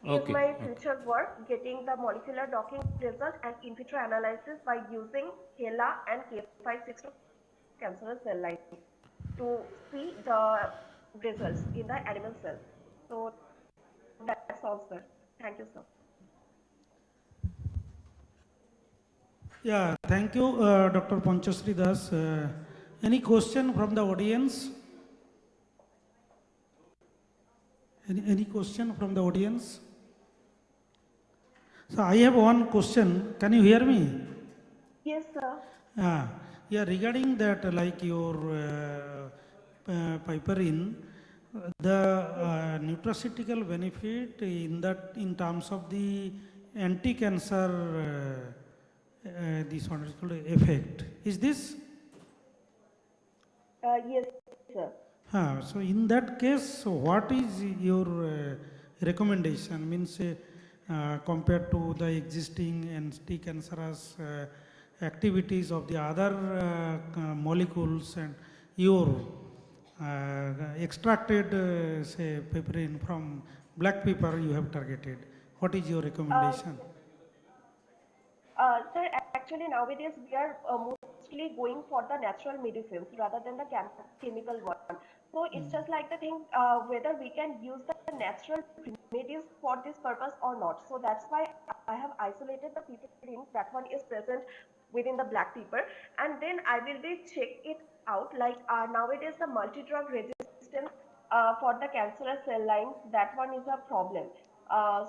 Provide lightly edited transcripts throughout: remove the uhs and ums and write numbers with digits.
In Okay, my okay. future work, getting the molecular docking result and in vitro analysis by using HeLa and K562 cancerous cell lines to see the results in the animal cell. So that's all, sir. Thank you, sir. Yeah, thank you, Dr. Panchasri Das. Any question from the audience? Any question from the audience? So I have one question. Can you hear me? Yes, sir. Ah, yeah, regarding that, like your piperin, the Yes. nutraceutical benefit in that in terms of the anti-cancer this one is called effect. Is this? Yes, sir. So in that case, so what is your recommendation? Means compared to the existing anti-cancerous activities of the other molecules and your extracted, say, paparin from black pepper you have targeted. What is your Uh, recommendation? Sir, actually nowadays we are mostly going for the natural medicines rather than the chemical one. So it's just like the thing whether we can use the natural remedies for this purpose or not. So that's why I have isolated the piperine. That one is present within the black pepper, and then I will be check it out. Like nowadays the multi-drug resistance for the cancerous cell lines, that one is a problem. I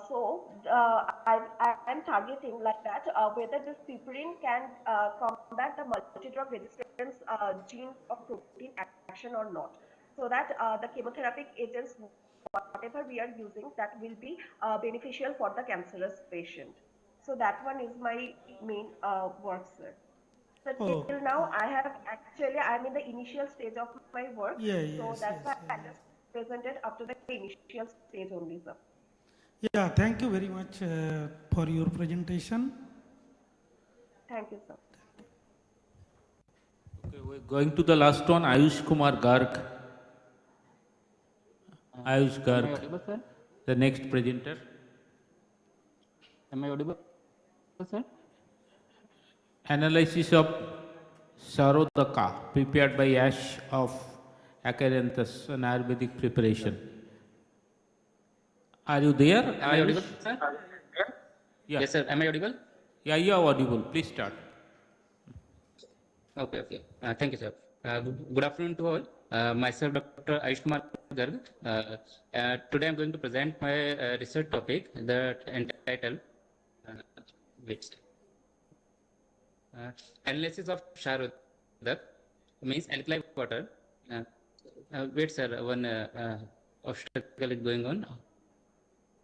am targeting like that whether this piperine can combat the multi-drug resistance gene or protein action or not. So that the chemotherapeutic agents, whatever we are using, that will be beneficial for the cancerous patient. So that one is my main work, sir. So Oh, till now, I'm in the initial stage of my work. yeah, So yes, that's yes, why yeah, I yeah. just presented up to the initial stage only, sir. Yeah, thank you very much for your presentation. Thank you, sir. Okay, we're going to the last one, Ayush Kumar Garg. Ayush Am I Garg, audible, sir? the next presenter. Am I audible, sir? Analysis of Sarodaka prepared by ash of Acaranthus, an Ayurvedic preparation. Are you there, Am I audible, Ayush? sir? Yeah. Yes, sir. Am I audible? Yeah, you are audible. Please start. Okay, okay. Thank you, sir. Good afternoon to all. Myself, Dr. Ayush Kumar Garg. Today I'm going to present my research topic that entitled uh, which uh, analysis of Sharodak means alkali water. Uh, Wait, sir. One obstacle is going on.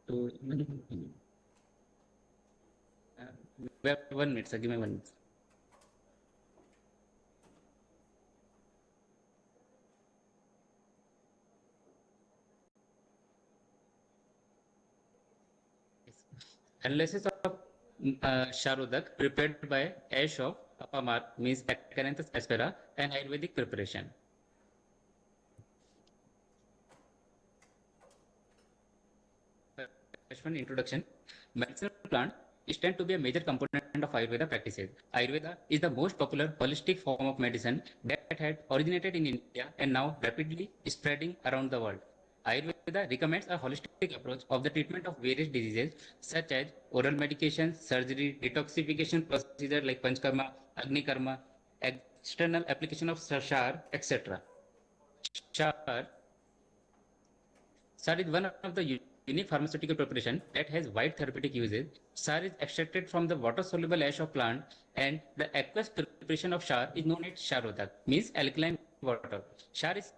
To, we have 1 minute, sir. Give me 1 minute. Analysis of Sharodak prepared by ash of Apamar means Acanthus aspera, an Ayurvedic preparation. First one, introduction. Medicinal plant is tend to be a major component of Ayurveda practices. Ayurveda is the most popular holistic form of medicine that had originated in India and now rapidly spreading around the world. Ayurveda recommends a holistic approach of the treatment of various diseases such as oral medications, surgery, detoxification procedure like Panchkarma, Agni Karma, external application of Shar, etc. Shar SAR is one of the unique pharmaceutical preparation that has wide therapeutic uses. SAR is extracted from the water-soluble ash of plant, and the aqueous preparation of SAR is known as Sharodak, means alkaline water. SAR is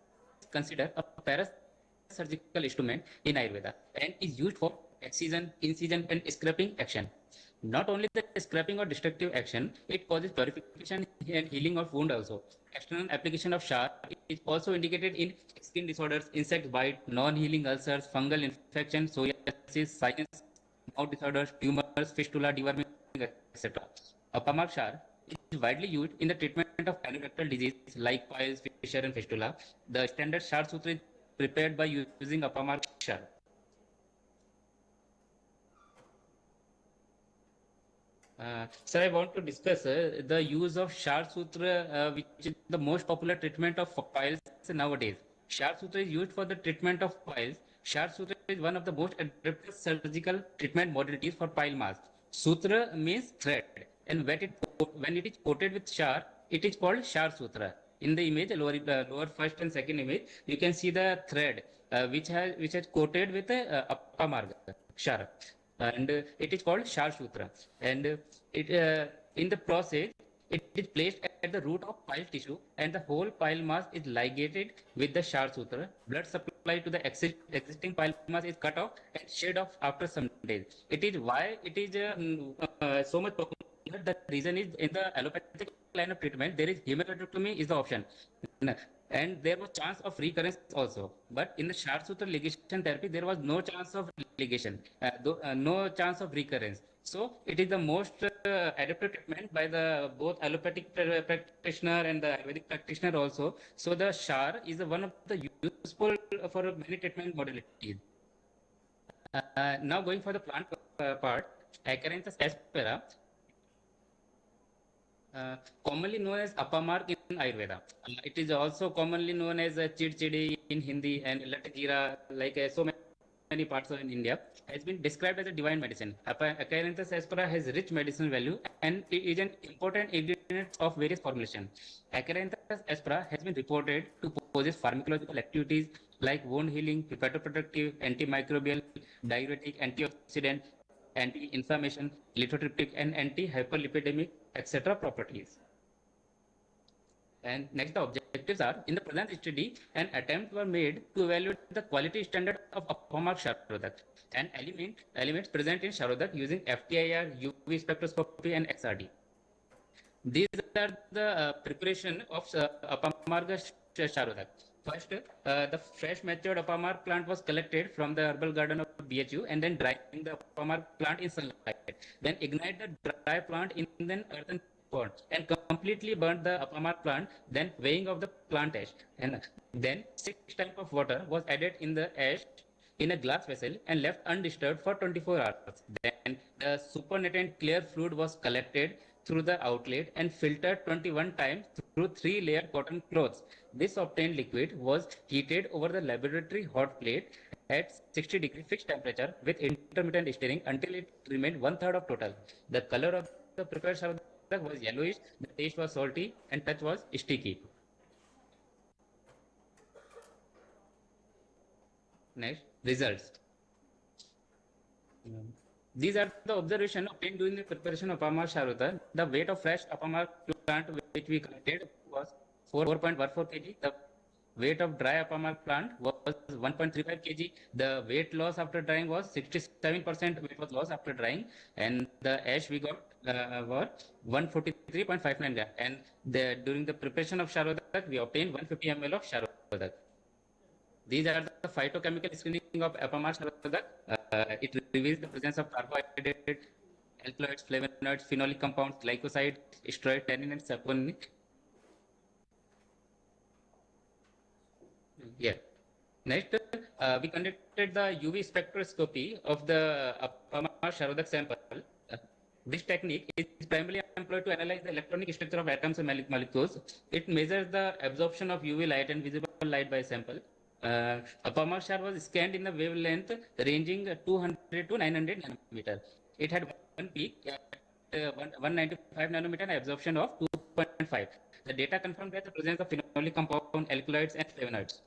considered a parasurgical instrument in Ayurveda and is used for excision, incision, and scraping action. Not only the scraping or destructive action, it causes purification and healing of wound also. External application of SHAR is also indicated in skin disorders, insect bite, non-healing ulcers, fungal infection, psoriasis, sinus, mouth disorders, tumors, fistula, deworming, etc. Apamak SHAR is widely used in the treatment of anorectal disease like piles, fissure, and fistula. The standard SHAR sutra is prepared by using Apamak SHAR. Sir, I want to discuss the use of Shar Sutra, which is the most popular treatment of piles nowadays. Shar Sutra is used for the treatment of piles. Shar Sutra is one of the most adapted surgical treatment modalities for pile mass. Sutra means thread, and when it is coated with Shar, it is called Shar Sutra. In the image, lower first and second image, you can see the thread which has coated with a Appamarga Shar, and it is called Shar Sutra. And it in the process, it is placed at the root of pile tissue, and the whole pile mass is ligated with the Shar Sutra. Blood supply to the existing pile mass is cut off and shed off after some days. It is why it is so much popular. The reason is, in the allopathic line of treatment, there is hematorectomy is the option, and there was chance of recurrence also. But in the Shar Sutra ligation therapy, there was no chance of ligation, no chance of recurrence. So it is the most adapted treatment by the both allopathic practitioner and the Ayurvedic practitioner also. So the Shar is one of the useful for many treatment modalities. Now going for the plant part, Acaranthus aspera, commonly known as Apamark in Ayurveda. It is also commonly known as Chidchidi in Hindi and Latjira, like so many parts of in India, has been described as a divine medicine. Acaranthus aspera has rich medicinal value and it is an important ingredient of various formulations. Acaranthus aspera has been reported to possess pharmacological activities like wound healing, hepatoprotective, antimicrobial, diuretic, antioxidant, anti-inflammation, lithotriptic, and anti-hyperlipidemic, etc. properties. And next, the objectives are: in the present study, an attempt were made to evaluate the quality standard of Apamark Sharodak and elements present in Sharodak using FTIR, UV spectroscopy, and XRD. These are the preparation of Apamarga Sharodak. First, the fresh matured Apamark plant was collected from the herbal garden of BHU and then drying the Apamark plant in sunlight. Then ignite the dry plant in an earthen pot and completely burn the Apamark plant. Then weighing of the plant ash. And then 6 times of water was added in the ash in a glass vessel and left undisturbed for 24 hours. Then the supernatant clear fluid was collected through the outlet and filtered 21 times through 3-layer cotton cloths. This obtained liquid was heated over the laboratory hot plate at 60-degree fixed temperature with intermittent stirring until it remained 1/3 of total. The color of the prepared sharbat was yellowish, the taste was salty, and touch was sticky. Next, results. These are the observations obtained during the preparation of Apamar Sharuta. The weight of fresh Apamar plant which we collected was 4.14 kg. The weight of dry Apamar plant was 1.35 kg. The weight loss after drying was 67% weight was lost after drying, and the ash we got were 143.59 gram. And during the preparation of Sharodak, we obtained 150 ml of Sharodak. These are the phytochemical screening of Apamar Sharodak. It reveals the presence of carbohydrate, alkaloids, flavonoids, phenolic compounds, glycosides, steroid, tannin, and saponin. Yeah. Next, we conducted the UV spectroscopy of the Apamar Sharodak sample. This technique is primarily employed to analyze the electronic structure of atoms and molecules. It measures the absorption of UV light and visible light by sample. Apamar Shar was scanned in the wavelength ranging 200 to 900 nanometer. It had one peak at 195 nanometer and absorption of 2.5. The data confirmed that the presence of phenolic compound, alkaloids, and flavonoids.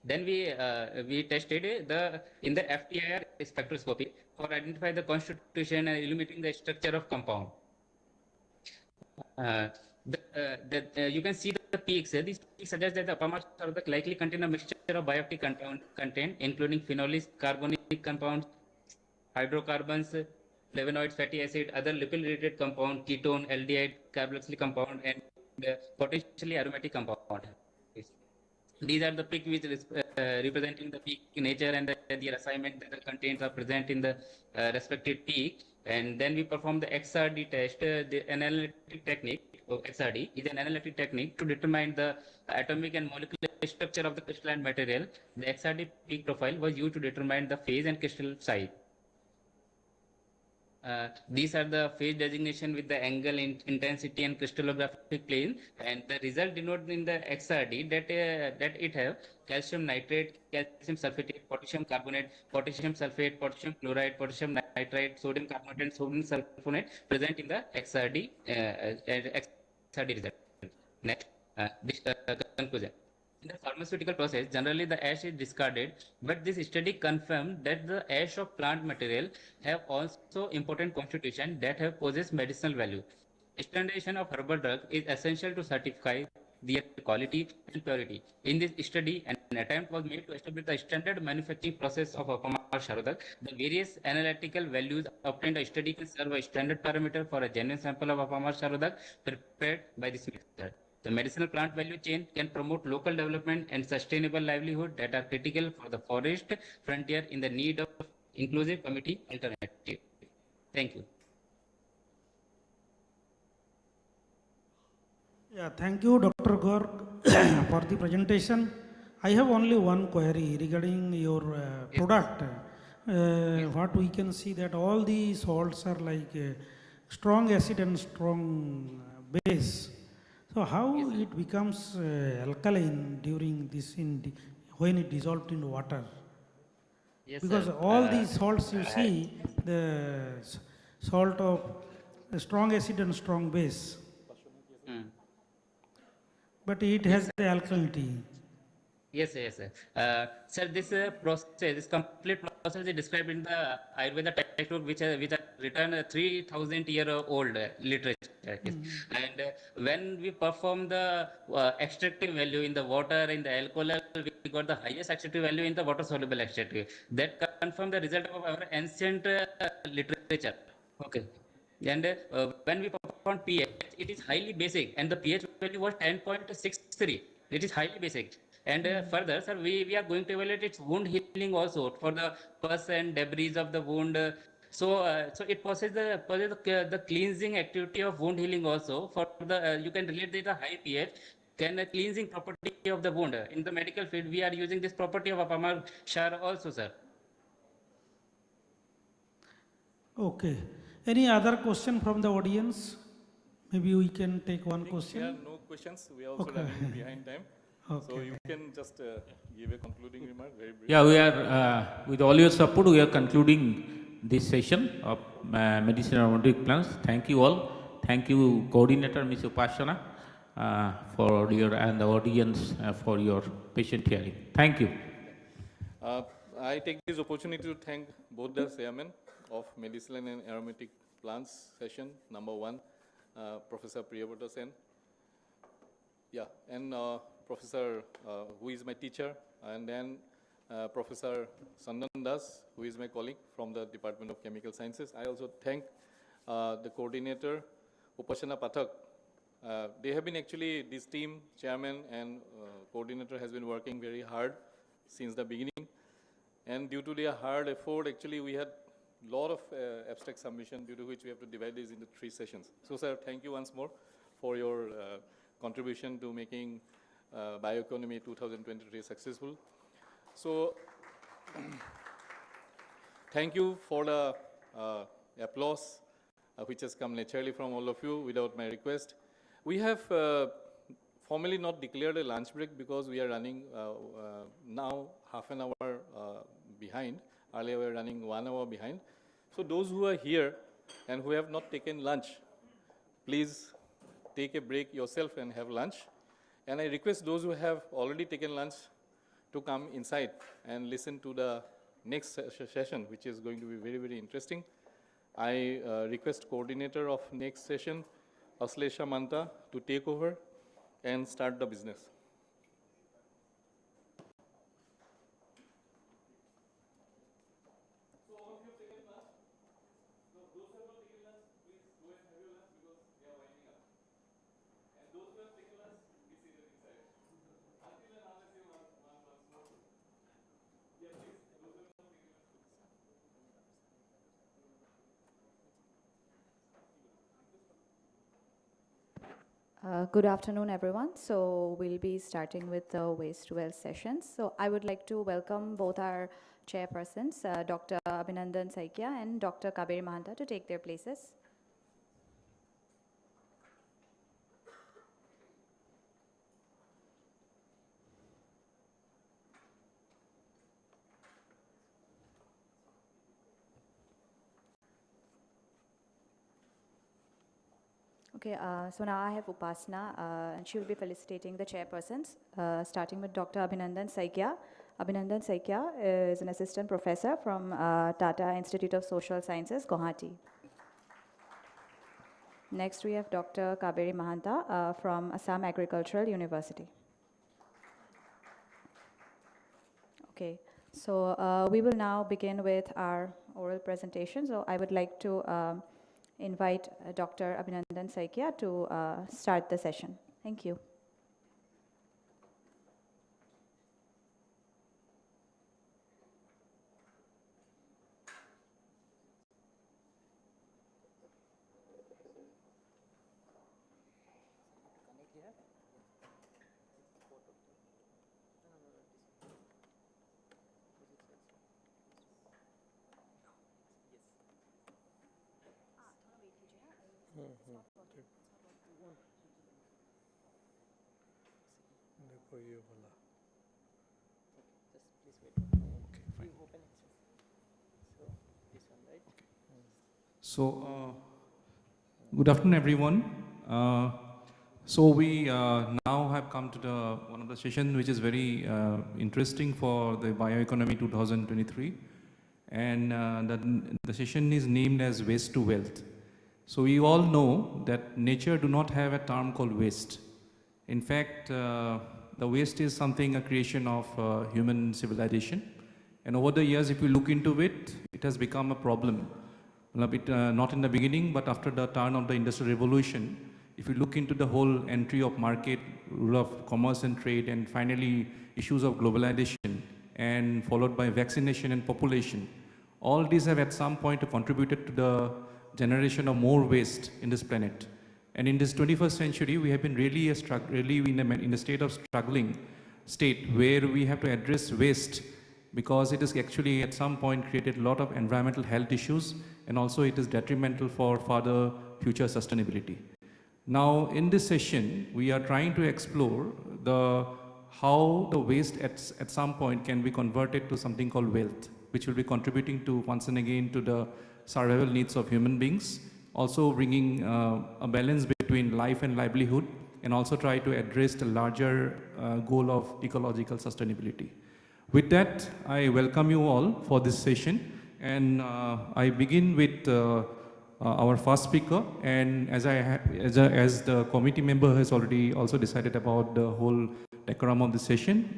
Then we tested in the FTIR spectroscopy for identify the constitution and illuminating the structure of compound. You can see the peaks. These peaks suggest that the Apamar Sharodak likely contain a mixture of bioactive content, including phenolics, carbonic compounds, hydrocarbons, flavonoids, fatty acid, other lipid-related compound, ketone, aldehyde, carboxylic compound, and potentially aromatic compound. These are the peak which representing the peak nature and the assignment that the contents are present in the respective peak. And then we perform the XRD test. The analytic technique of XRD is an analytic technique to determine the atomic and molecular structure of the crystalline material. The XRD peak profile was used to determine the phase and crystal size. These are the phase designation with the angle, intensity, and crystallographic plane, and the result denoted in the XRD that it have calcium nitrate, calcium sulfate, potassium carbonate, potassium sulfate, potassium chloride, potassium nitrite, sodium carbonate, and sodium sulfonate present in the XRD XRD result. Next, this conclusion. In the pharmaceutical process, generally the ash is discarded, but this study confirmed that the ash of plant material have also important constitution that have possess medicinal value. Standardization of herbal drug is essential to certify their quality and purity. In this study, an attempt was made to establish the standard manufacturing process of Apamar Sharodak. The various analytical values obtained a study can serve a standard parameter for a genuine sample of Apamar Sharodak prepared by this method. The medicinal plant value chain can promote local development and sustainable livelihood that are critical for the forest frontier in the need of inclusive community alternative. Thank you. Yeah, thank you, Dr. Gorg, for the presentation. I have only one query regarding your Yes, product. yes. What we can see that all the salts are like strong acid and strong base. So how Yes, it becomes alkaline during this when it dissolved in water? yes, Because sir. all these salts you see, the salt of the strong acid and strong base, Mm. but it Yes, has sir. the alkalinity. Yes, yes, sir. Sir, this process, this complete process is described in the Ayurveda textbook, which are written 3,000 year old literature. Yes. And when we perform the extractive value in the water, in the alcohol, we got the highest extractive value in the water soluble extractive. That confirm the result of our ancient literature. Okay. And when we perform pH, it is highly basic, and the pH value was 10.63. It is highly basic. And further, sir, we are going to evaluate its wound healing also for the pus and debris of the wound. So it possesses the cleansing activity of wound healing also. For the you can relate the high pH can cleansing property of the wound. In the medical field, we are using this property of Apamar Shar also, sir. Okay. Any other question from the audience? Maybe we can take one I think there are question. no questions. We are also Okay. running behind time. So Okay. you can just give a concluding remark, very brief. Yeah, we are, with all your support, we are concluding this session of medicinal aromatic plants. Thank you all. Thank you, Coordinator Ms. Upasana, for your, and the audience for your patient hearing. Thank you. Uh, I take this opportunity to thank both the chairman of Medicinal and Aromatic Plants session, number 1, Professor Priyavata Sen. Yeah, and Professor, who is my teacher, and then Professor Sandan Das, who is my colleague from the Department of Chemical Sciences. I also thank the coordinator, Upasana Pathak. They have been actually, this team, chairman and coordinator has been working very hard since the beginning. And due to their hard effort, actually, we had a lot of abstract submission, due to which we have to divide this into 3 sessions. So, sir, thank you once more for your contribution to making Bioeconomy 2023 successful. So, thank you for the applause, which has come naturally from all of you without my request. We have formally not declared a lunch break because we are running now half an hour behind. Earlier we were running 1 hour behind. So those who are here and who have not taken lunch, please take a break yourself and have lunch. And I request those who have already taken lunch to come inside and listen to the next session, which is going to be very, very interesting. I request coordinator of next session, Aslesha Manta, to take over and start the business. So all of you have taken lunch? So those who have not taken lunch, please go and have your lunch because they are winding up. And those who have taken lunch, be seated inside. Until and unless you want once more. Yeah, please, those who have not taken lunch, please. Good afternoon, everyone. So we'll be starting with the waste to wealth sessions. So I would like to welcome both our chairpersons, Dr. Abhinandan Saikia and Dr. Kabir Mahanta, to take their places. Okay, so now I have Upasana, and she will be felicitating the chairpersons, starting with Dr. Abhinandan Saikia. Abhinandan Saikia is an assistant professor from Tata Institute of Social Sciences, Guwahati. Next, we have Dr. Kaberi Mahanta from Assam Agricultural University. Okay, so we will now begin with our oral presentation. So I would like to invite Dr. Abhinandan Saikia to start the session. Thank you. So, good afternoon, everyone. So we now have come to the one of the session which is very interesting for the Bioeconomy 2023, and the session is named as Waste to Wealth. So we all know that nature do not have a term called waste. In fact, the waste is something a creation of human civilization, and over the years, if you look into it, it has become a problem. Not in the beginning, but after the turn of the Industrial Revolution, if you look into the whole entry of market, rule of commerce and trade, and finally issues of globalization, and followed by vaccination and population, all these have at some point contributed to the generation of more waste in this planet. And in this 21st century, we have been really in a state of struggling state where we have to address waste, because it has actually at some point created a lot of environmental health issues, and also it is detrimental for further future sustainability. Now in this session, we are trying to explore how the waste at some point can be converted to something called wealth, which will be contributing to once and again to the survival needs of human beings, also bringing a balance between life and livelihood, and also try to address the larger goal of ecological sustainability. With that, I welcome you all for this session, and I begin with our first speaker. And as the committee member has already also decided about the whole decorum of the session,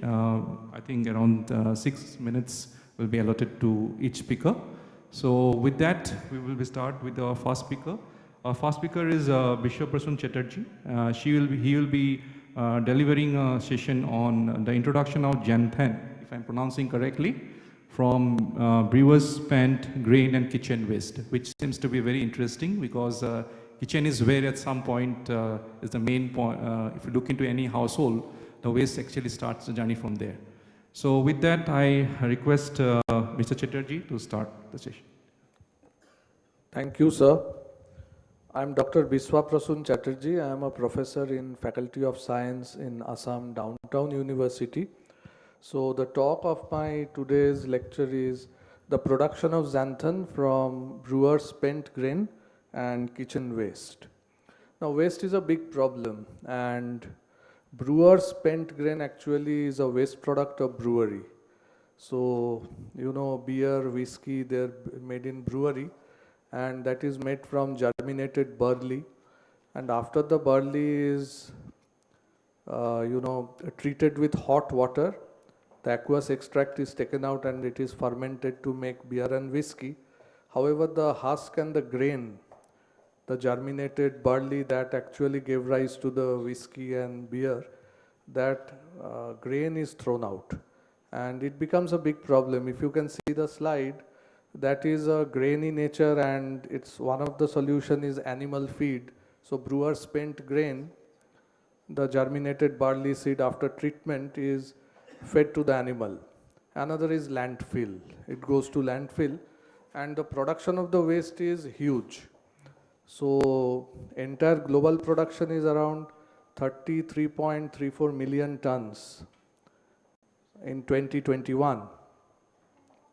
I think around 6 minutes will be allotted to each speaker. So with that, we will start with our first speaker. Our first speaker is Bishop Prasun Chatterjee. He will be delivering a session on the introduction of Janthan, if I'm pronouncing correctly, from brewers' spent grain and kitchen waste, which seems to be very interesting, because kitchen is where at some point is the main point. If you look into any household, the waste actually starts the journey from there. So with that, I request Mr. Chatterjee to start the session. Thank you, sir. I'm Dr. Biswa Prasun Chatterjee. I am a professor in Faculty of Science in Assam Downtown University. So the talk of my today's lecture is the production of xanthan from brewers' spent grain and kitchen waste. Now waste is a big problem, and brewers' spent grain actually is a waste product of brewery. So, you know, beer, whiskey, they're made in brewery, and that is made from germinated barley. And after the barley is, treated with hot water, the aqueous extract is taken out and it is fermented to make beer and whiskey. However, the husk and the grain, the germinated barley that actually gave rise to the whiskey and beer, that grain is thrown out. And it becomes a big problem. If you can see the slide, that is a grainy nature, and it's one of the solution is animal feed. So brewer's spent grain, the germinated barley seed after treatment is fed to the animal. Another is landfill. It goes to landfill and the production of the waste is huge. So entire global production is around 33.34 million tons in 2021.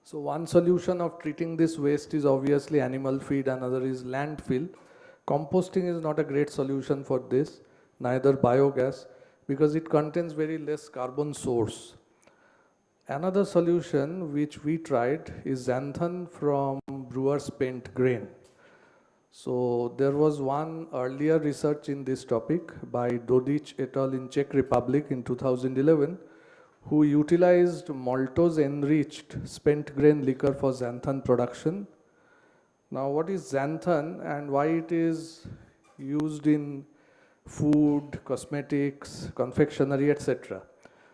So one solution of treating this waste is obviously animal feed, another is landfill. Composting is not a great solution for this, neither biogas, because it contains very less carbon source. Another solution which we tried is xanthan from brewer's spent grain. So there was one earlier research in this topic by Dodic et al. In Czech Republic in 2011, who utilized maltose enriched spent grain liquor for xanthan production. Now what is xanthan and why it is used in food, cosmetics, confectionery, etc.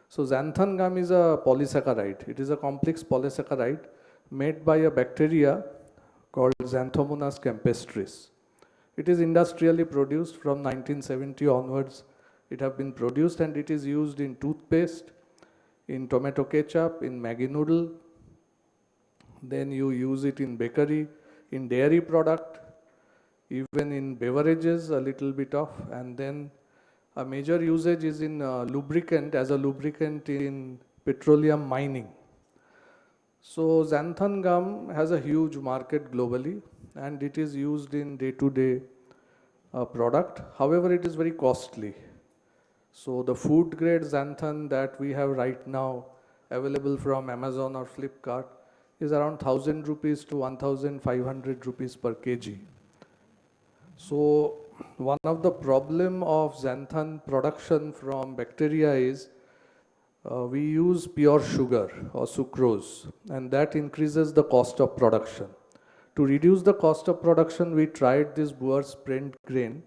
So xanthan gum is a polysaccharide. It is a complex polysaccharide made by a bacteria called Xanthomonas campestris. It is industrially produced from 1970 onwards. It have been produced and it is used in toothpaste, in tomato ketchup, in Maggi noodle. Then you use it in bakery, in dairy product, even in beverages a little bit of, and then a major usage is in lubricant, as a lubricant in petroleum mining. So xanthan gum has a huge market globally and it is used in day-to-day product. However, it is very costly. So the food grade xanthan that we have right now available from Amazon or Flipkart is around 1000 rupees to 1500 rupees per kg. So one of the problem of xanthan production from bacteria is we use pure sugar or sucrose, and that increases the cost of production. To reduce the cost of production, we tried this brewer's spent grain,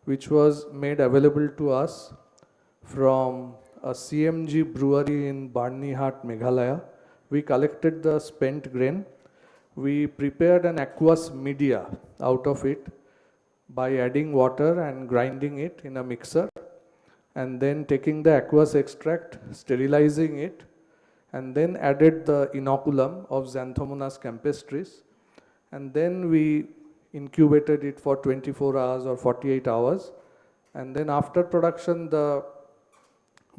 which was made available to us from a CMG brewery in Barneyhat, Meghalaya. We collected the spent grain. We prepared an aqueous media out of it by adding water and grinding it in a mixer, and then taking the aqueous extract, sterilizing it, and then added the inoculum of Xanthomonas campestris, and then we incubated it for 24 hours or 48 hours, and then after production the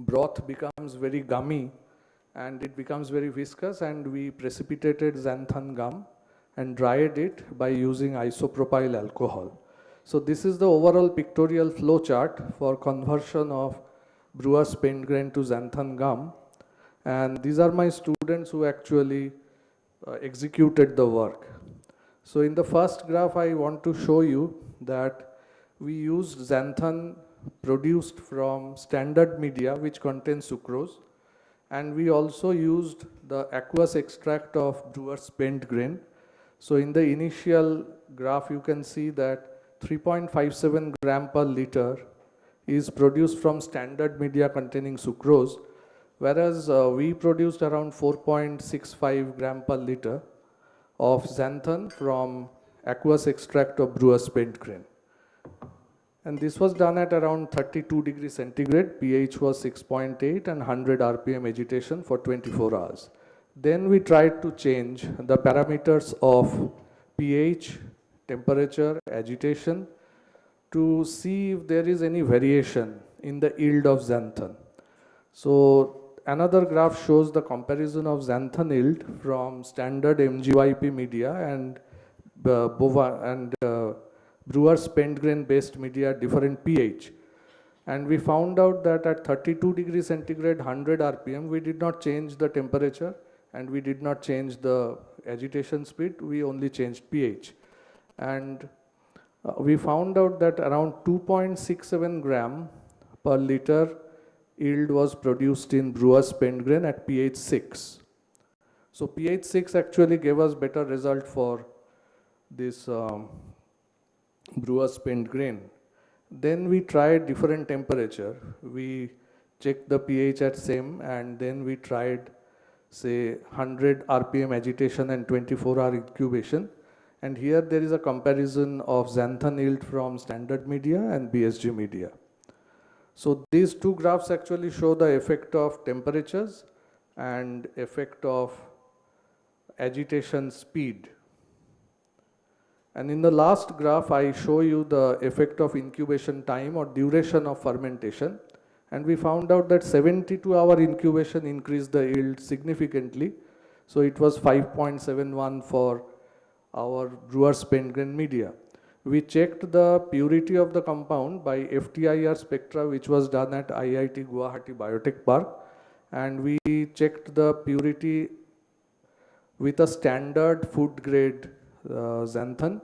broth becomes very gummy and it becomes very viscous, and we precipitated xanthan gum and dried it by using isopropyl alcohol. So this is the overall pictorial flow chart for conversion of brewer's spent grain to xanthan gum, and these are my students who actually executed the work. So in the first graph I want to show you that we used xanthan produced from standard media which contains sucrose, and we also used the aqueous extract of brewer's spent grain. So in the initial graph you can see that 3.57 gram per liter is produced from standard media containing sucrose, whereas we produced around 4.65 gram per liter of xanthan from aqueous extract of brewer's spent grain. And this was done at around 32 degrees centigrade, pH was 6.8 and 100 RPM agitation for 24 hours. Then we tried to change the parameters of pH, temperature, agitation to see if there is any variation in the yield of xanthan. So another graph shows the comparison of xanthan yield from standard MGYP media and brewer's spent grain based media at different pH. And we found out that at 32 degrees centigrade, 100 RPM, we did not change the temperature and we did not change the agitation speed, we only changed pH. And we found out that around 2.67 gram per liter yield was produced in brewer's spent grain at pH 6. So pH 6 actually gave us better result for this brewer's spent grain. Then we tried different temperature. We checked the pH at same, and then we tried say 100 RPM agitation and 24-hour incubation. And here there is a comparison of xanthan yield from standard media and BSG media. So these two graphs actually show the effect of temperatures and effect of agitation speed. And in the last graph, I show you the effect of incubation time or duration of fermentation. And we found out that 72-hour incubation increased the yield significantly. So it was 5.71 for our brewer spent grain media. We checked the purity of the compound by FTIR spectra, which was done at IIT Guwahati Biotech Park. And we checked the purity with a standard food grade xanthan.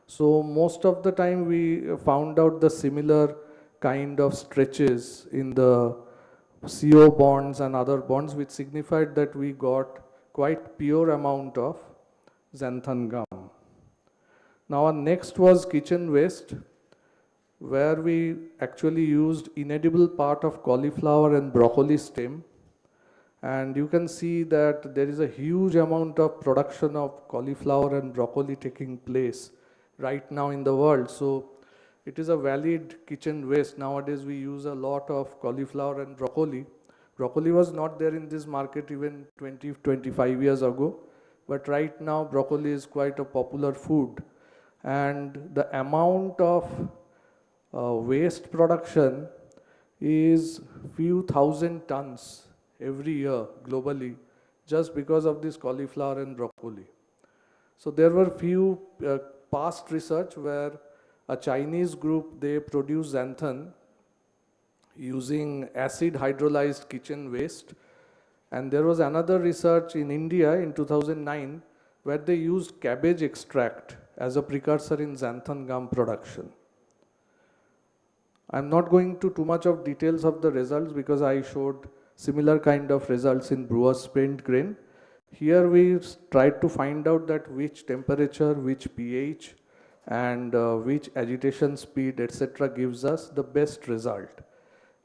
So most of the time we found out the similar kind of stretches in the CO bonds and other bonds, which signified that we got quite pure amount of xanthan gum. Now our next was kitchen waste, where we actually used inedible part of cauliflower and broccoli stem. And you can see that there is a huge amount of production of cauliflower and broccoli taking place right now in the world. So it is a valid kitchen waste. Nowadays we use a lot of cauliflower and broccoli. Broccoli was not there in this market even 20-25 years ago. But right now broccoli is quite a popular food. And the amount of waste production is few thousand tons every year globally, just because of this cauliflower and broccoli. So there were few past research where a Chinese group, they produced xanthan using acid hydrolyzed kitchen waste. And there was another research in India in 2009 where they used cabbage extract as a precursor in xanthan gum production. I'm not going to too much of details of the results because I showed similar kind of results in brewer's spent grain. Here we tried to find out that which temperature, which pH, and which agitation speed, etc. gives us the best result.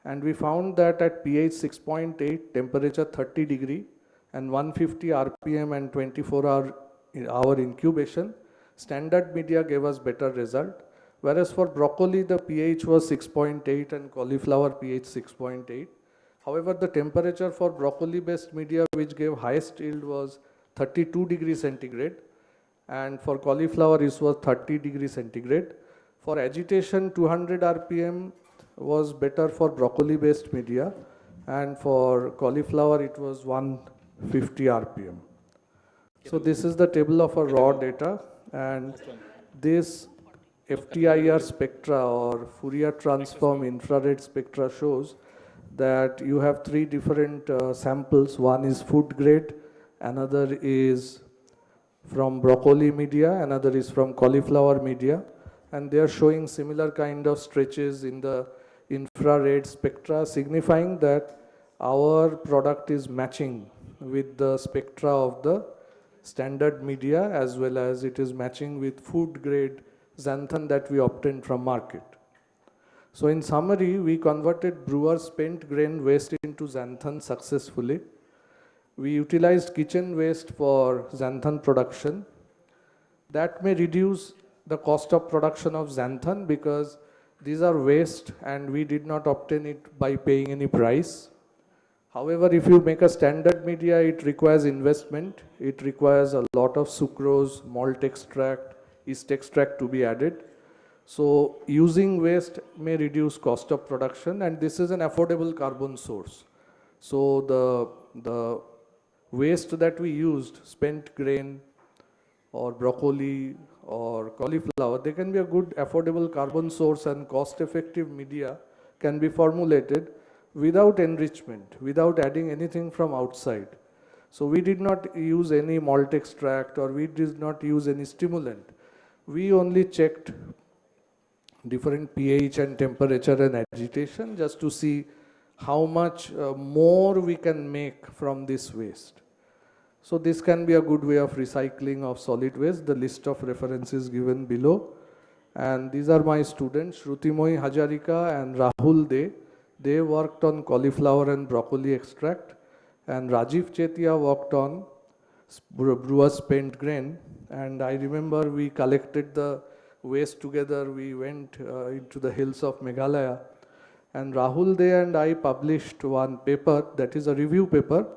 And we found that at pH 6.8, temperature 30 degree, and 150 RPM and 24-hour incubation, standard media gave us better result. Whereas for broccoli, the pH was 6.8 and cauliflower pH 6.8. However, the temperature for broccoli-based media which gave highest yield was 32 degrees centigrade, and for cauliflower it was 30 degrees centigrade. For agitation, 200 RPM was better for broccoli-based media, and for cauliflower it was 150 RPM. So this is the table of our raw data, and this FTIR spectra or Fourier transform infrared spectra shows that you have three different samples. One is food grade, another is from broccoli media, another is from cauliflower media, and they are showing similar kind of stretches in the infrared spectra, signifying that our product is matching with the spectra of the standard media, as well as it is matching with food grade xanthan that we obtained from market. So in summary, we converted brewer's spent grain waste into xanthan successfully. We utilized kitchen waste for xanthan production. That may reduce the cost of production of xanthan because these are waste and we did not obtain it by paying any price. However, if you make a standard media, it requires investment. It requires a lot of sucrose, malt extract, yeast extract to be added. So using waste may reduce cost of production, and this is an affordable carbon source. So the waste that we used, spent grain or broccoli or cauliflower, they can be a good affordable carbon source, and cost effective media can be formulated without enrichment, without adding anything from outside. So we did not use any malt extract or we did not use any stimulant. We only checked different pH and temperature and agitation just to see how much more we can make from this waste. So this can be a good way of recycling of solid waste. The list of references given below. And these are my students, Shrutimoi Hajarika and Rahul De. They worked on cauliflower and broccoli extract. And Rajiv Chetia worked on brewer's spent grain. And I remember we collected the waste together. We went into the hills of Meghalaya. And Rahul De and I published one paper that is a review paper,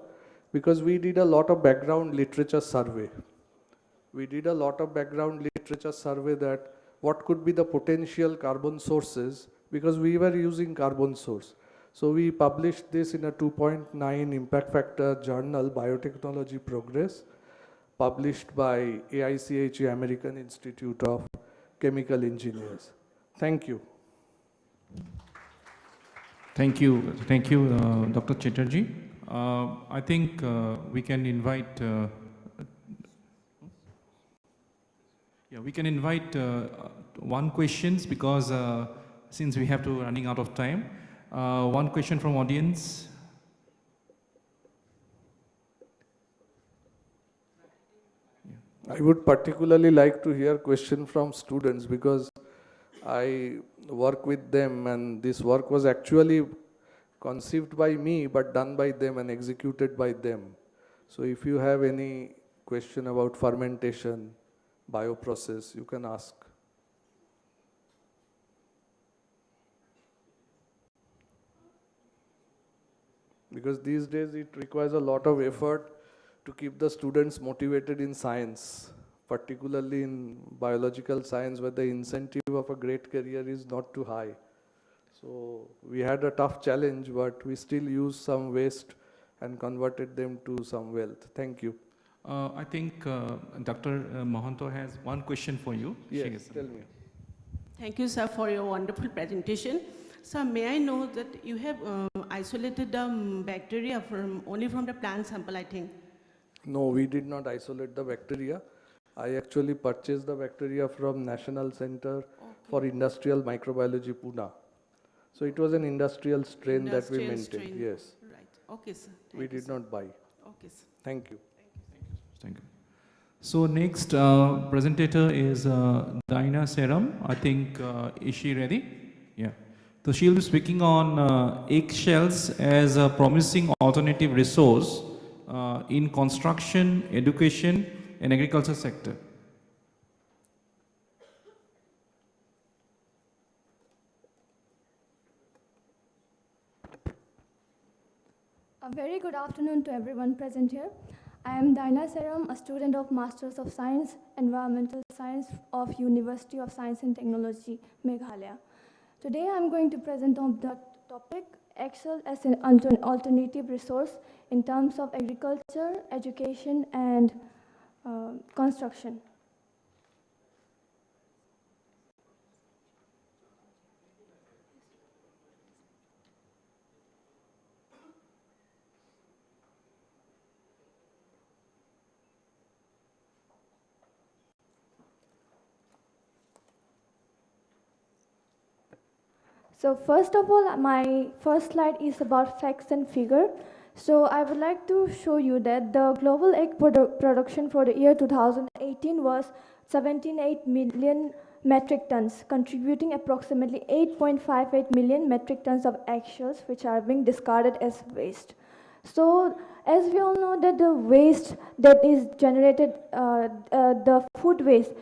because we did a lot of background literature survey. We did a lot of background literature survey that what could be the potential carbon sources, because we were using carbon source. So we published this in a 2.9 impact factor journal, Biotechnology Progress, published by AICHE, American Institute of Chemical Engineers. Thank you. Thank you, Dr. Chatterjee. I think we can invite one questions, because since we have to running out of time. One question from audience. I would particularly like to hear question from students, because I work with them and this work was actually conceived by me but done by them and executed by them. So if you have any question about fermentation, bioprocess, you can ask. Because these days it requires a lot of effort to keep the students motivated in science, particularly in biological science, where the incentive of a great career is not too high. So we had a tough challenge, but we still used some waste and converted them to some wealth. Thank you. I think Dr. Mohanto has one question for you. Yes, tell me. Thank you, sir, for your wonderful presentation. Sir, may I know that you have isolated the bacteria only from the plant sample, I think? No, we did not isolate the bacteria. I actually purchased the bacteria from National Center for Industrial Microbiology, Pune. So it was an industrial strain that we maintained. Yes. Right. Okay, sir. We did not buy. Okay, sir. Thank you. Thank you. So next presenter is Dinah Seram. I think, is she ready? Yeah. So she'll be speaking on eggshells as a promising alternative resource in construction, education, and agriculture sector. A very good afternoon to everyone present here. I am Dinah Seram, a student of Masters of Science, Environmental Science of University of Science and Technology, Meghalaya. Today I am going to present on the topic Excel as an alternative resource in terms of agriculture, education, and construction. So first of all, my first slide is about facts and figure. So I would like to show you that the global egg production for the year 2018 was 17.8 million metric tons, contributing approximately 8.58 million metric tons of eggshells, which are being discarded as waste. So as we all know that the waste that is generated, the food waste,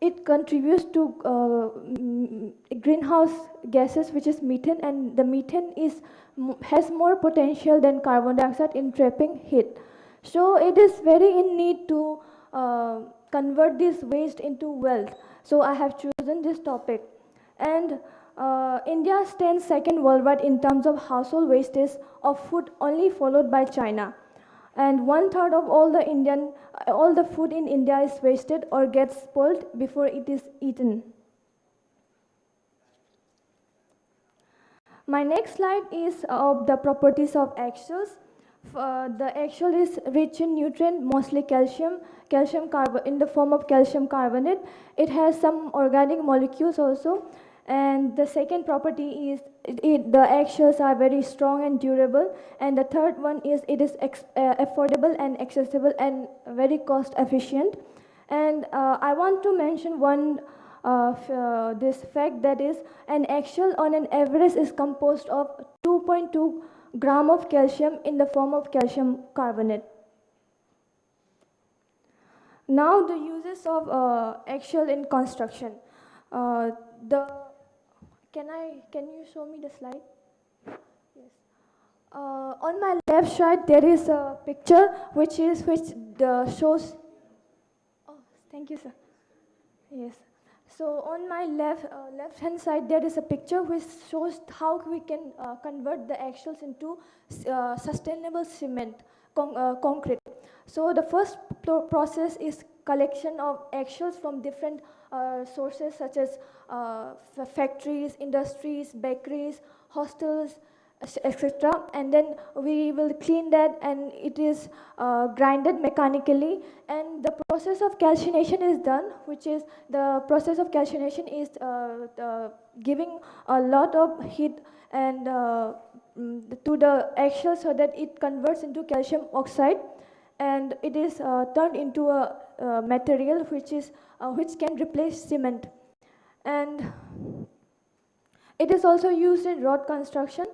it contributes to greenhouse gases, which is methane, and the methane has more potential than carbon dioxide in trapping heat. So it is very in need to convert this waste into wealth. So I have chosen this topic. And India stands second worldwide in terms of household wastage of food, only followed by China. And 1/3 of all the food in India is wasted or gets spoiled before it is eaten. My next slide is of the properties of eggshells. The eggshell is rich in nutrient, mostly calcium in the form of calcium carbonate. It has some organic molecules also. And the second property is the eggshells are very strong and durable. And the third one is it is affordable and accessible and very cost efficient. And I want to mention one this fact, that is an eggshell on an average is composed of 2.2 gram of calcium in the form of calcium carbonate. Now the uses of eggshell in construction. Can you show me the slide? Yes. On my left side, there is a picture which shows. Oh, thank you, sir. Yes. So on my left hand side, there is a picture which shows how we can convert the eggshells into sustainable cement, concrete. So the first process is collection of eggshells from different sources such as factories, industries, bakeries, hostels, etc. And then we will clean that, and it is grinded mechanically, and the process of calcination is done, which is the process of calcination is giving a lot of heat and to the eggshell so that it converts into calcium oxide, and it is turned into a material which can replace cement, and it is also used in road construction.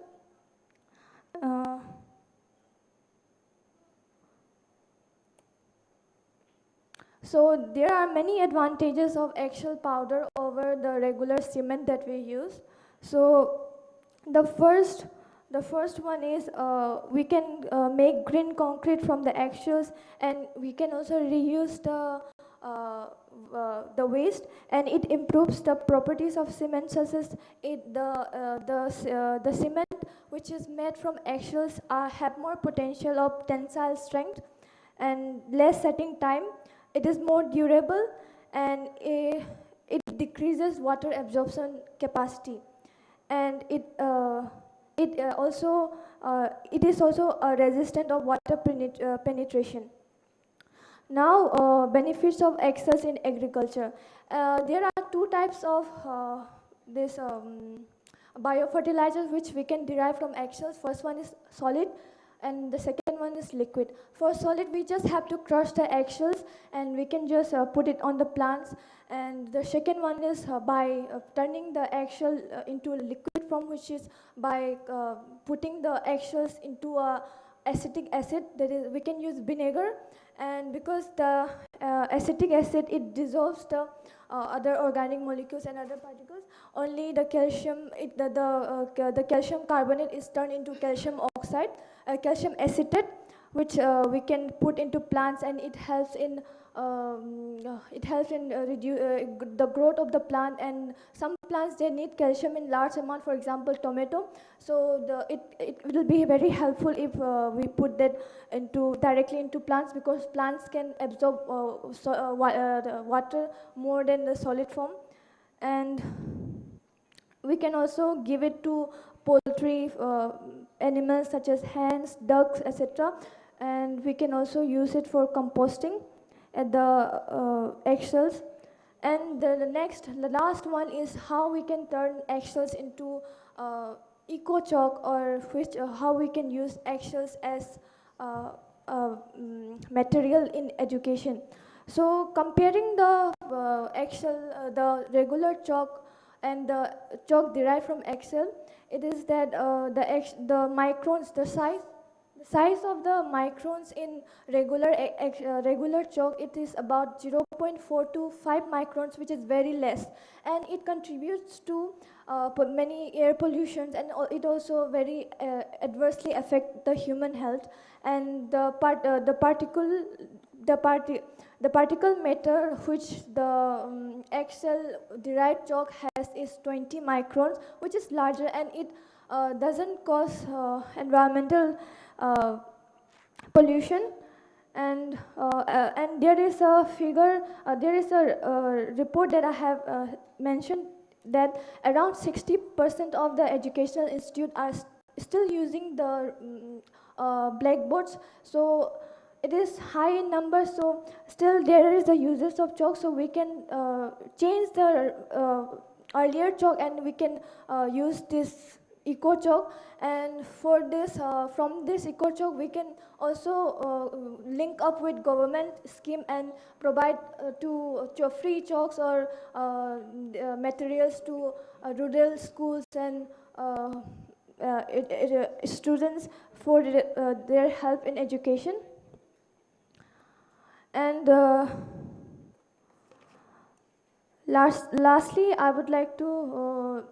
Uh, so there are many advantages of eggshell powder over the regular cement that we use. So the first one is we can make green concrete from the eggshells, and we can also reuse the waste, and it improves the properties of cement, such as the cement which is made from eggshells have more potential of tensile strength and less setting time. It is more durable, and it decreases water absorption capacity, and it is also resistant of water penetration. Now, benefits of eggshells in agriculture. There are two types of this biofertilizers which we can derive from eggshells. First one is solid, and the second one is liquid. For solid, we just have to crush the eggshells, and we can just put it on the plants. And the second one is by turning the eggshell into a liquid form, which is by putting the eggshells into a acetic acid. That is, we can use vinegar, and because the acetic acid, it dissolves the other organic molecules and other particles, only the calcium, the calcium carbonate is turned into calcium oxide, calcium acetate, which we can put into plants, and it helps in the growth of the plant. And some plants, they need calcium in large amount, for example tomato, so it will be very helpful if we put that directly into plants, because plants can absorb the water more than the solid form. And we can also give it to poultry animals such as hens, ducks, etc. And we can also use it for composting at the eggshells. And the last one is how we can turn eggshells into eco chalk, or how we can use eggshells as material in education. So comparing the the regular chalk and the chalk derived from eggshell, it is that the microns, the size of the microns in regular chalk, it is about 0.4 to 5 microns, which is very less, and it contributes to many air pollutions, and it also very adversely affect the human health. And the particle matter which the eggshell derived chalk has is 20 microns, which is larger, and it doesn't cause environmental pollution. And there is a figure, there is a report that I have mentioned, that around 60% of the educational institute are still using the blackboards. So it is high in number, so still there is the uses of chalk, so we can change the earlier chalk, and we can use this eco chalk. And for this from this eco chalk, we can also link up with government scheme and provide to free chalks or materials to rural schools and students for their help in education. And Lastly, I would like to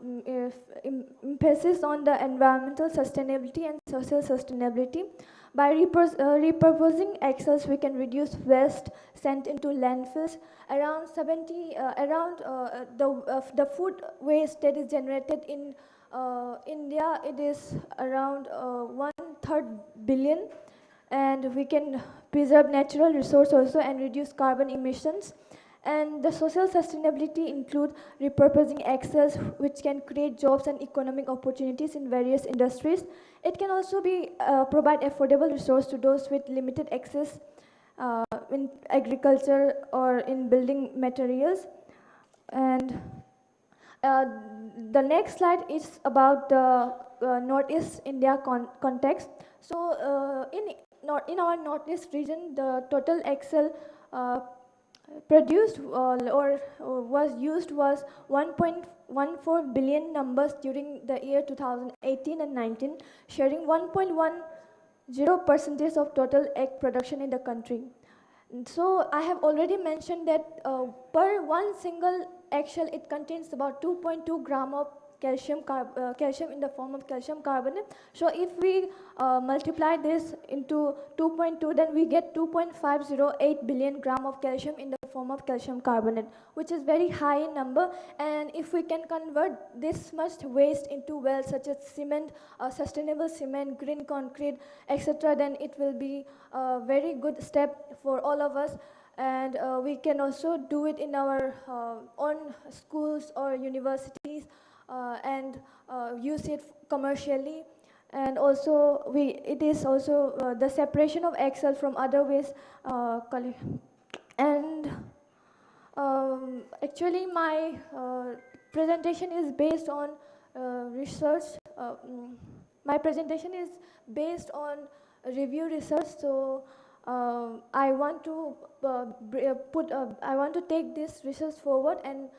emphasis on the environmental sustainability and social sustainability. By repurposing excess, we can reduce waste sent into landfills. Around the food waste that is generated in India, it is around 1/3 billion, and we can preserve natural resource also and reduce carbon emissions. And the social sustainability include repurposing excess, which can create jobs and economic opportunities in various industries. It can also be provide affordable resource to those with limited access in agriculture or in building materials. And uh, the next slide is about the Northeast India context. So in our Northeast region, the total Excel produced was used was 1.14 billion numbers during the year 2018 and 19, sharing 1.10% of total egg production in the country. And so I have already mentioned that per one single eggshell, it contains about 2.2 gram of calcium in the form of calcium carbonate. So if we multiply this into 2.2, then we get 2.508 billion gram of calcium in the form of calcium carbonate, which is very high in number. And if we can convert this much waste into wells such as cement, sustainable cement, green concrete, etc., then it will be a very good step for all of us. And we can also do it in our own schools or universities and use it commercially. And also it is also the separation of Excel from other waste. And actually my presentation is based on research. My presentation is based on review research. So I want to I want to take this research forward and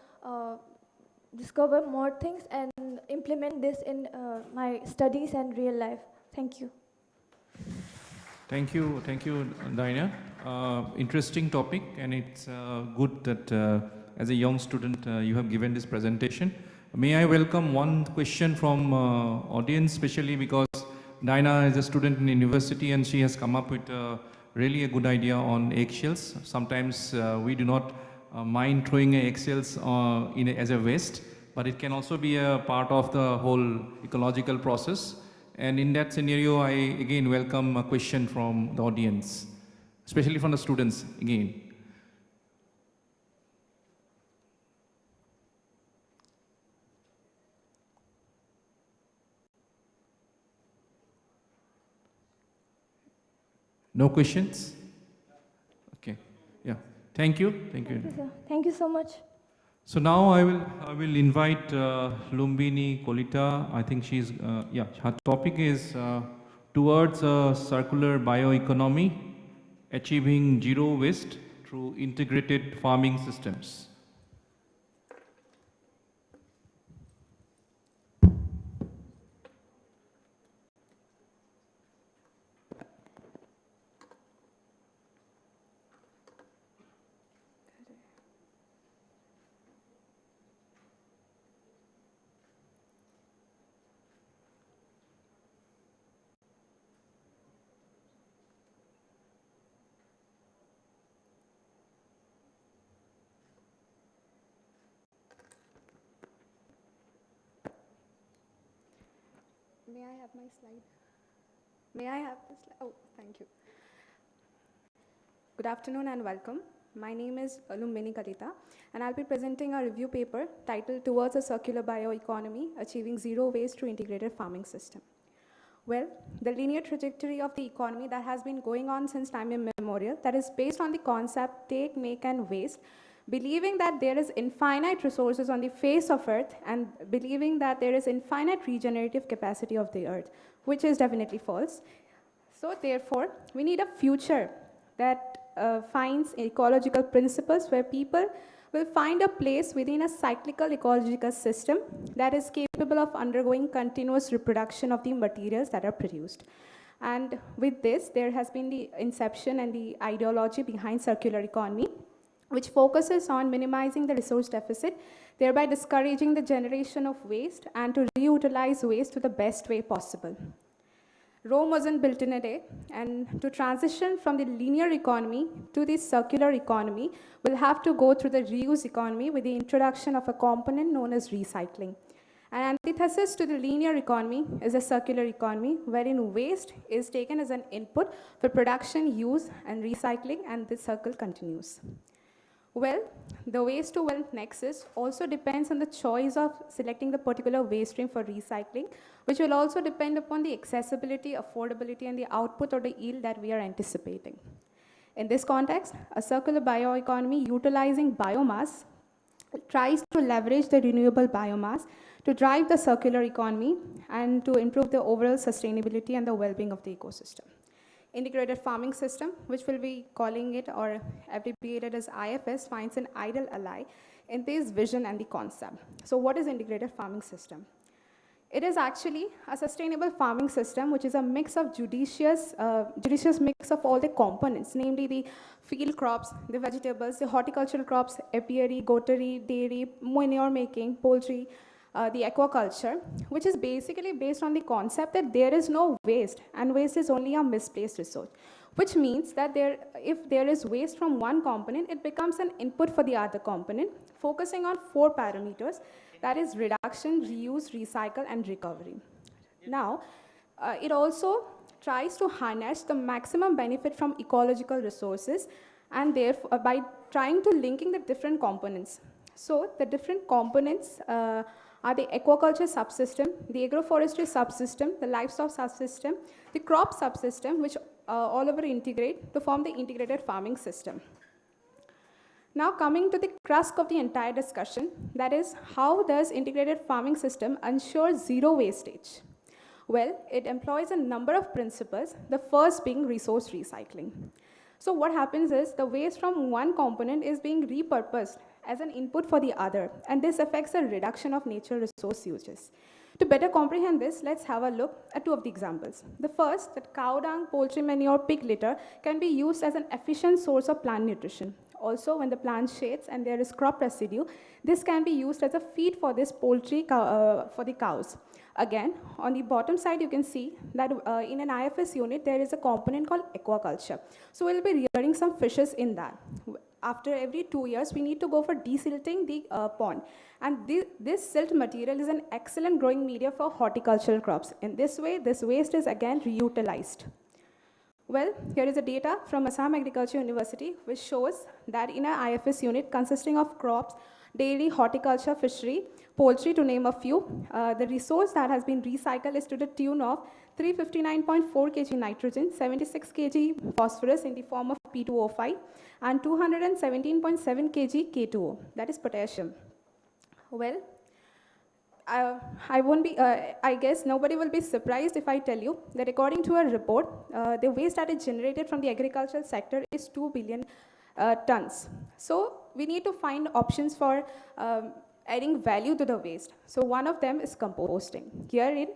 discover more things and implement this in my studies and real life. Thank you. Thank you, Diana. Interesting topic, and it's good that as a young student you have given this presentation. May I welcome one question from audience, especially because Diana is a student in university and she has come up with really a good idea on eggshells. Sometimes we do not mind throwing eggshells as a waste, but it can also be a part of the whole ecological process. And in that scenario, I again welcome a question from the audience, especially from the students again. No questions? Okay. Yeah. Thank you. Thank you. Thank you, sir. Thank you so much. So now I will invite Lumbini Kolita. I think she's her topic is towards a circular bioeconomy, achieving zero waste through integrated farming systems. May I have my slide? May I have the slide? Oh, thank you. Good afternoon and welcome. My name is Lumbini Kalita, and I'll be presenting a review paper titled Towards a Circular Bioeconomy, Achieving Zero Waste Through Integrated Farming System. Well, the linear trajectory of the economy that has been going on since time immemorial, that is based on the concept take, make, and waste, believing that there is infinite resources on the face of earth and believing that there is infinite regenerative capacity of the earth, which is definitely false. So therefore, we need a future that finds ecological principles where people will find a place within a cyclical ecological system that is capable of undergoing continuous reproduction of the materials that are produced. And with this, there has been the inception and the ideology behind circular economy. which focuses on minimizing the resource deficit, thereby discouraging the generation of waste and to reutilize waste to the best way possible. Rome wasn't built in a day, and to transition from the linear economy to the circular economy, we'll have to go through the reuse economy with the introduction of a component known as recycling. An antithesis to the linear economy is a circular economy, wherein waste is taken as an input for production, use, and recycling, and this circle continues. Well, the waste to wealth nexus also depends on the choice of selecting the particular waste stream for recycling, which will also depend upon the accessibility, affordability, and the output or the yield that we are anticipating. In this context, a circular bioeconomy utilizing biomass tries to leverage the renewable biomass to drive the circular economy and to improve the overall sustainability and the well-being of the ecosystem. Integrated farming system, which we'll be calling it or abbreviated as IFS, finds an ideal ally in this vision and the concept. So what is integrated farming system? It is actually a sustainable farming system, which is a mix of judicious mix of all the components, namely the field crops, the vegetables, the horticultural crops, apiary, goatery, dairy, manure making, poultry, the aquaculture, which is basically based on the concept that there is no waste, and waste is only a misplaced resource, which means that if there is waste from one component, it becomes an input for the other component, focusing on 4 parameters, that is reduction, reuse, recycle, and recovery. Now, it also tries to harness the maximum benefit from ecological resources, and therefore, by trying to linking the different components. So the different components are the aquaculture subsystem, the agroforestry subsystem, the livestock subsystem, the crop subsystem, which all over integrate to form the integrated farming system. Now coming to the crux of the entire discussion, that is, how does integrated farming system ensure zero wastage? Well, it employs a number of principles, the first being resource recycling. So what happens is the waste from one component is being repurposed as an input for the other, and this affects the reduction of nature resource uses. To better comprehend this, let's have a look at 2 of the examples. The first, that cow dung, poultry manure, pig litter can be used as an efficient source of plant nutrition. Also, when the plant shades and there is crop residue, this can be used as a feed for this poultry for the cows. Again, on the bottom side, you can see that in an IFS unit, there is a component called aquaculture. So we'll be rearing some fishes in that. After every 2 years, we need to go for desilting the pond. And this silt material is an excellent growing media for horticultural crops. In this way, this waste is again reutilized. Well, here is the data from Assam Agriculture University, which shows that in an IFS unit consisting of crops, dairy, horticulture, fishery, poultry, to name a few, the resource that has been recycled is to the tune of 359.4 kg nitrogen, 76 kg phosphorus in the form of P2O5, and 217.7 kg K2O, that is potassium. Well, I guess nobody will be surprised if I tell you that according to a report, the waste that is generated from the agricultural sector is 2 billion tons. So we need to find options for adding value to the waste. So one of them is composting. Herein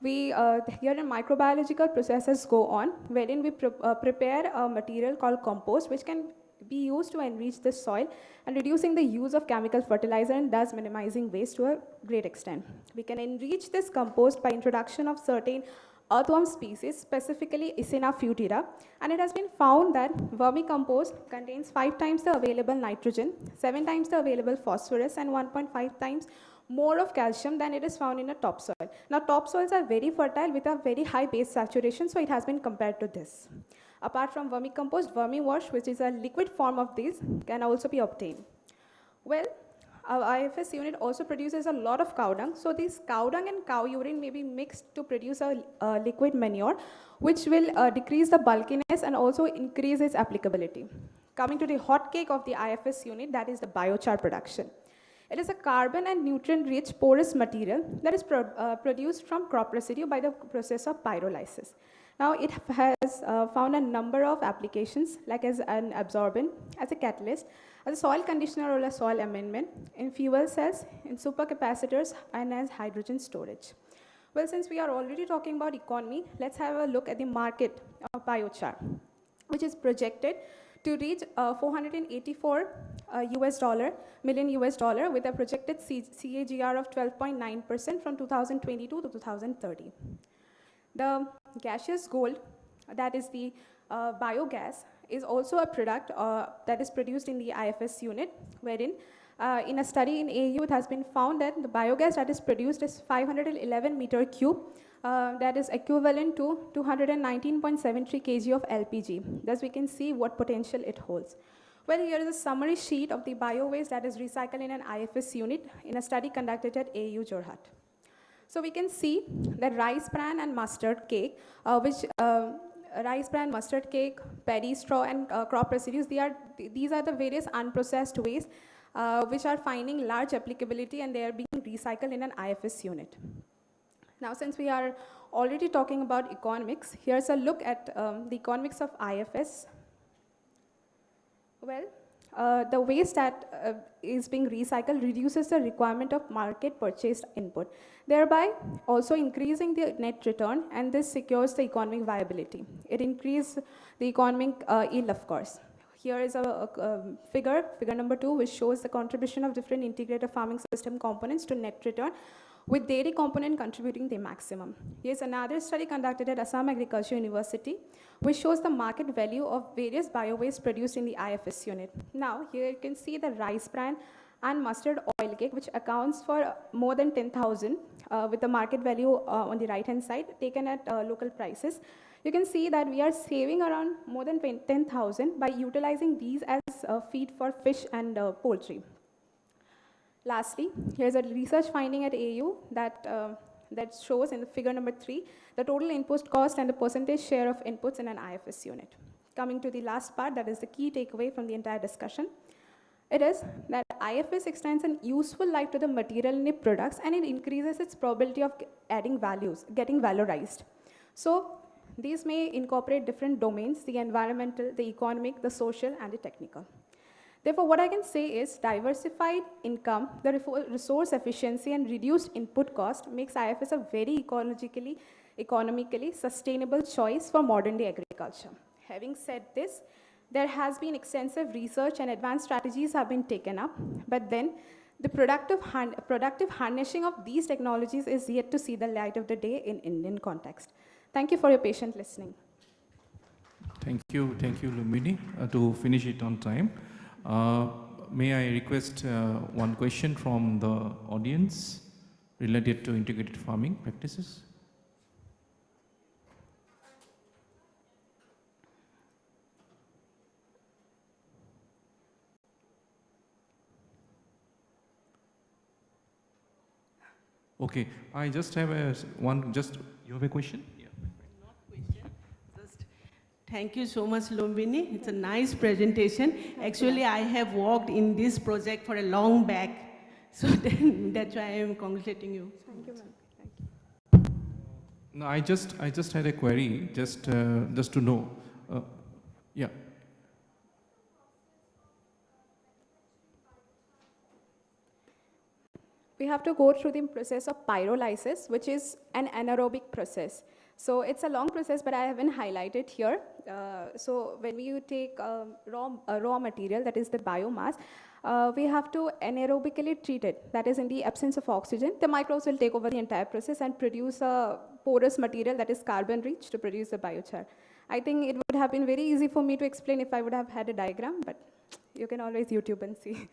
microbiological processes go on, wherein we prepare a material called compost, which can be used to enrich the soil and reducing the use of chemical fertilizer and thus minimizing waste to a great extent. We can enrich this compost by introduction of certain earthworm species, specifically Icena futera, and it has been found that vermicompost contains 5 times the available nitrogen, 7 times the available phosphorus, and 1.5 times more of calcium than it is found in a topsoil. Now, topsoils are very fertile with a very high base saturation, so it has been compared to this. Apart from vermicompost, vermiwash, which is a liquid form of this, can also be obtained. Well, our IFS unit also produces a lot of cow dung. So this cow dung and cow urine may be mixed to produce a liquid manure, which will decrease the bulkiness and also increase its applicability. Coming to the hot cake of the IFS unit, that is the biochar production. It is a carbon and nutrient-rich porous material that is produced from crop residue by the process of pyrolysis. Now, it has found a number of applications, like as an absorbent, as a catalyst, as a soil conditioner or a soil amendment, in fuel cells, in supercapacitors, and as hydrogen storage. Well, since we are already talking about economy, let's have a look at the market of biochar, which is projected to reach 484 million US dollar with a projected CAGR of 12.9% from 2022 to 2030. The gaseous gold, that is the biogas, is also a product that is produced in the IFS unit, wherein in a study in AU, it has been found that the biogas that is produced is 511 meter cube, that is equivalent to 219.73 kg of LPG. Thus, we can see what potential it holds. Well, here is a summary sheet of the bio-waste that is recycled in an IFS unit in a study conducted at AU Jorhat. So we can see that rice bran and mustard cake, rice bran, mustard cake, paddy straw, and crop residues, these are the various unprocessed waste which are finding large applicability, and they are being recycled in an IFS unit. Now, since we are already talking about economics, here's a look at the economics of IFS. Well, the waste that is being recycled reduces the requirement of market purchased input, thereby also increasing the net return, and this secures the economic viability. It increases the economic yield, of course. Here is a figure number 2, which shows the contribution of different integrated farming system components to net return, with dairy component contributing the maximum. Here's another study conducted at Assam Agriculture University, which shows the market value of various bio-waste produced in the IFS unit. Now, here you can see the rice bran and mustard oil cake, which accounts for more than 10,000, with the market value on the right-hand side, taken at local prices. You can see that we are saving around more than 10,000 by utilizing these as feed for fish and poultry. Lastly, here's a research finding at AU that shows in the figure number 3 the total input cost and the percentage share of inputs in an IFS unit. Coming to the last part, that is the key takeaway from the entire discussion. It is that IFS extends an useful life to the material in the products, and it increases its probability of adding values, getting valorized. So these may incorporate different domains: the environmental, the economic, the social, and the technical. Therefore, what I can say is diversified income, the resource efficiency, and reduced input cost makes IFS a very economically sustainable choice for modern day agriculture. Having said this, there has been extensive research and advanced strategies have been taken up, but then the productive harnessing of these technologies is yet to see the light of the day in Indian context. Thank you for your patient listening. Thank you, Lumbini. To finish it on time, may I request one question from the audience related to integrated farming practices? Okay, I just have you have a question? Yeah. Not question, just thank you so much, Lumbini. It's a nice presentation. Actually, I have worked in this project for a long back, so then that's why I am congratulating you. Thank you, ma'am. Thank you. No, I just had a query, just to know. Yeah. We have to go through the process of pyrolysis, which is an anaerobic process. So it's a long process, but I haven't highlighted here. So when we take raw material, that is the biomass, we have to anaerobically treat it. That is, in the absence of oxygen, the microbes will take over the entire process and produce a porous material that is carbon-rich to produce the biochar. I think it would have been very easy for me to explain if I would have had a diagram, but you can always YouTube and see.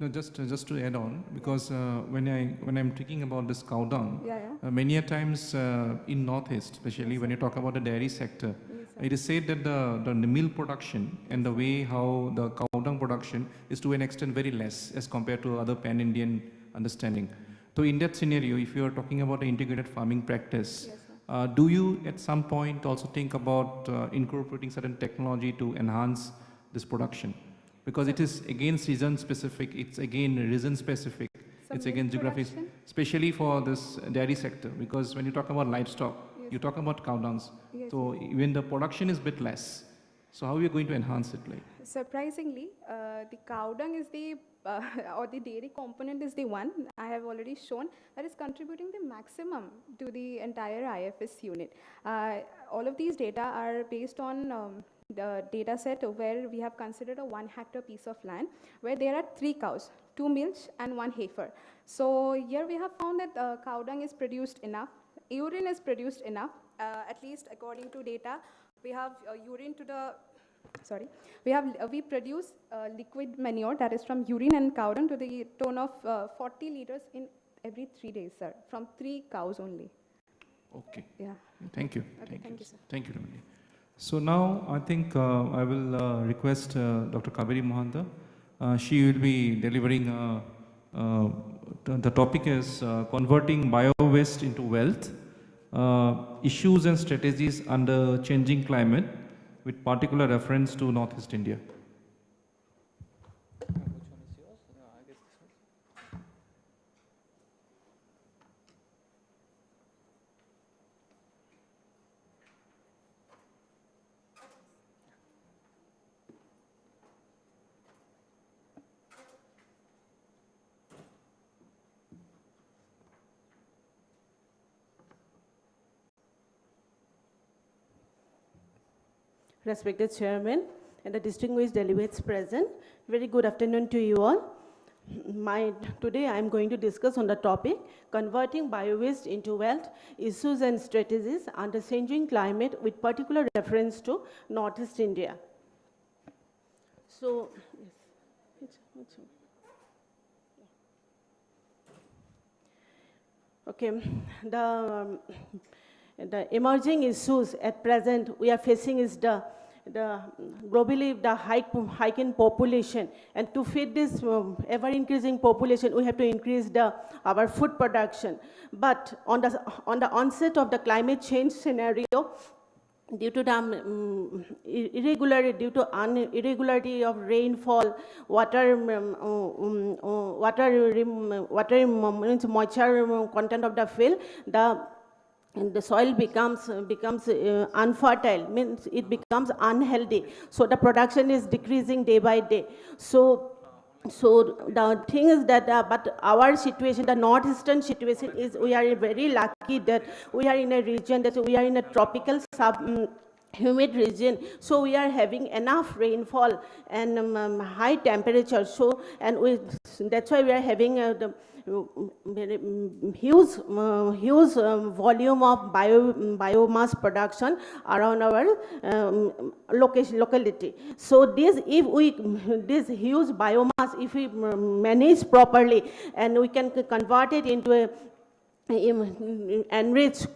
No, just to add on, because when I'm thinking about this cow dung, many a times in Northeast, especially when you talk about the dairy sector, it is said that the milk production and the way how the cow dung production is to an extent very less as compared to other pan-Indian understanding. So in that scenario, if you are talking about the integrated farming practice, do you at some point also think about incorporating certain technology to enhance this production? Because it is again season specific, it's again region specific, it's again geography, especially for this dairy sector. Because when you talk about livestock, you talk about cow dungs. So even the production is a bit less. So how are you going to enhance it? Like? Surprisingly, the cow dung is the, or the dairy component is the one I have already shown that is contributing the maximum to the entire IFS unit. All of these data are based on the data set where we have considered a 1 hectare piece of land where there are 3 cows, 2 milch and 1 heifer. So here we have found that cow dung is produced enough, urine is produced enough, at least according to data. We have urine to the, sorry, we produce liquid manure that is from urine and cow dung to the tone of 40 liters in every 3 days, sir, from 3 cows only. Okay. Yeah. Thank you. Okay, thank you, sir. Thank you, Ramani. So now I think I will request Dr. Kaveri Mohanda. She will be delivering, the topic is converting bio-waste into wealth, issues and strategies under changing climate with particular reference to Northeast India. Respected Chairman and the distinguished delegates present, very good afternoon to you all. Today I am going to discuss on the topic, converting bio-waste into wealth, issues and strategies under changing climate with particular reference to Northeast India. So, yes. Okay, the emerging issues at present we are facing is the globally the hike in population, and to feed this ever increasing population we have to increase our food production. But on the onset of the climate change scenario, due to the irregularity of rainfall, moisture content of the field, the soil becomes unfertile, means it becomes unhealthy. So the production is decreasing day by day. So the thing is that, but our situation, the northeastern situation is, we are very lucky that we are in a region that we are in a tropical humid region, so we are having enough rainfall and high temperature. So, and that's why we are having the huge volume of biomass production around our locality. So this huge biomass, if we manage properly, and we can convert it into a enriched